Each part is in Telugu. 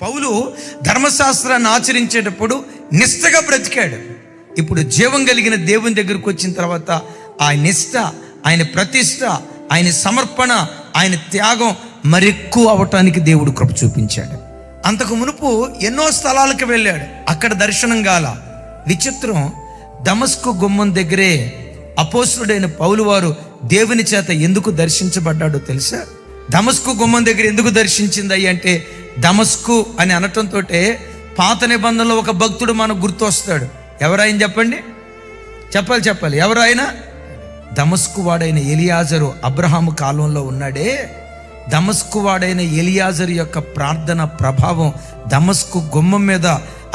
పౌలు ధర్మశాస్త్రాన్ని ఆచరించేటప్పుడు నిష్ఠగా బ్రతికాడు. ఇప్పుడు జీవం కలిగిన దేవుని దగ్గరకు వచ్చిన తర్వాత ఆ నిష్ఠ, ఆయన ప్రతిష్ట, ఆయన సమర్పణ, ఆయన త్యాగం మరెక్కువ అవటానికి దేవుడు కృప చూపించాడు. అంతకు మునుపు ఎన్నో స్థలాలకు వెళ్ళాడు, అక్కడ దర్శనం గాల. విచిత్రం, దమస్కు గుమ్మం దగ్గరే అపోస్తుడైన పౌలు వారు దేవుని చేత ఎందుకు దర్శించబడ్డాడో తెలుసా? దమస్కు గుమ్మం దగ్గర ఎందుకు దర్శించింది అంటే, దమస్కు అని అనటంతో పాత నిబంధనలో ఒక భక్తుడు మనకు గుర్తొస్తాడు. ఎవరాయన చెప్పండి, చెప్పాలి ఎవరాయన? దమస్కు వాడైన ఎలియాజరు. అబ్రహాము కాలంలో ఉన్నాడే, దమస్కు వాడైన ఎలియాజరు యొక్క ప్రార్థన ప్రభావం దమస్కు గుమ్మం మీద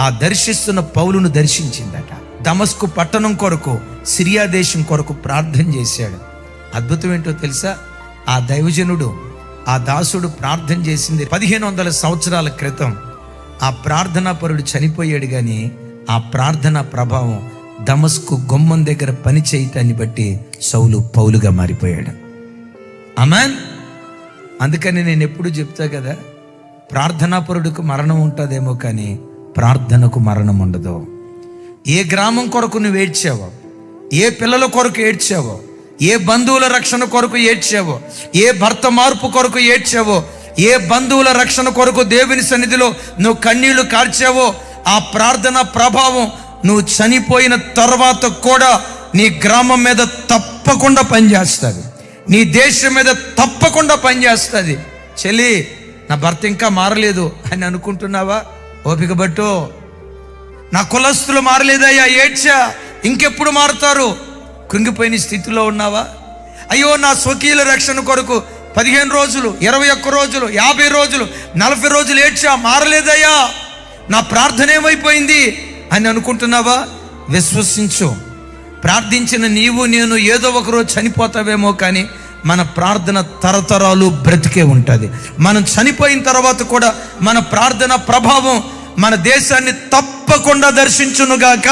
ఆ దర్శిస్తున్న పౌలును దర్శించిందట. దమస్కు పట్టణం కొరకు, సిరియా దేశం కొరకు ప్రార్థన చేశాడు. అద్భుతం ఏంటో తెలుసా? ఆ దైవజనుడు, ఆ దాసుడు ప్రార్థన చేసింది 1500 సంవత్సరాల క్రితం. ఆ ప్రార్థనా పరుడు చనిపోయాడు, కానీ ఆ ప్రార్థనా ప్రభావం దమస్కు గుమ్మం దగ్గర పని చేయటాన్ని బట్టి సౌలు పౌలుగా మారిపోయాడు. ఆమేన్. అందుకని నేను ఎప్పుడు చెప్తా కదా, ప్రార్థనా పరుడికి మరణం ఉంటుందేమో కానీ ప్రార్థనకు మరణం ఉండదు. ఏ గ్రామం కొరకు నువ్వు ఏడ్చావో, ఏ పిల్లల కొరకు ఏడ్చావో, ఏ బంధువుల రక్షణ కొరకు ఏడ్చావో, ఏ భర్త మార్పు కొరకు ఏడ్చావో, ఏ బంధువుల రక్షణ కొరకు దేవుని సన్నిధిలో నువ్వు కన్నీళ్లు కార్చావో, ఆ ప్రార్థన ప్రభావం నువ్వు చనిపోయిన తర్వాత కూడా నీ గ్రామం మీద తప్పకుండా పనిచేస్తుంది, నీ దేశం మీద తప్పకుండా పనిచేస్తుంది. చెల్లి, నా భర్త ఇంకా మారలేదు అని అనుకుంటున్నావా? ఓపిక పట్టు. నా కులస్తులు మారలేదయ్యా, ఏడ్చా, ఇంకెప్పుడు మారుతారు? కృంగిపోయిన స్థితిలో ఉన్నావా? అయ్యో, నా స్వకీయుల రక్షణ కొరకు 15 రోజులు, 21 రోజులు, 50 రోజులు, 40 రోజులు ఏడ్చా, మారలేదయ్యా, నా ప్రార్థన ఏమైపోయింది అని అనుకుంటున్నావా? విశ్వసించు. ప్రార్థించిన నీవు నేను ఏదో ఒకరోజు చనిపోతావేమో, కానీ మన ప్రార్థన తరతరాలు బ్రతికే ఉంటుంది. మనం చనిపోయిన తర్వాత కూడా మన ప్రార్థన ప్రభావం మన దేశాన్ని తప్పకుండా దర్శించునుగాక.